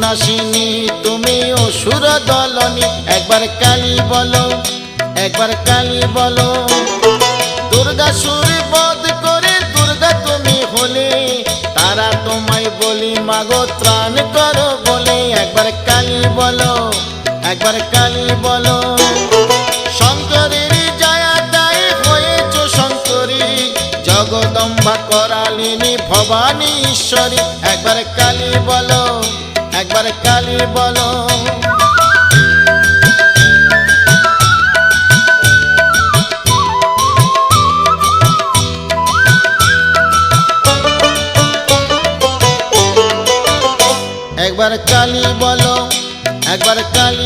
নাশিনী তুমি অসুর দলনী। একবার কালী বলো, একবার কালী বলো। দুর্গাসুর বধ করে দুর্গা তুমি হলে, তারা তোমায় বলি মাগো ত্রাণ করো বলে। একবার কালী বলো, একবার কালী বলো। শঙ্করের জয়াদায় হয়েছ শঙ্করী, জগদম্বা করালিনী ভবানী ঈশ্বরী। একবার কালী বলো, একবার কালী বলো। একবার কালী বলো, একবার কালী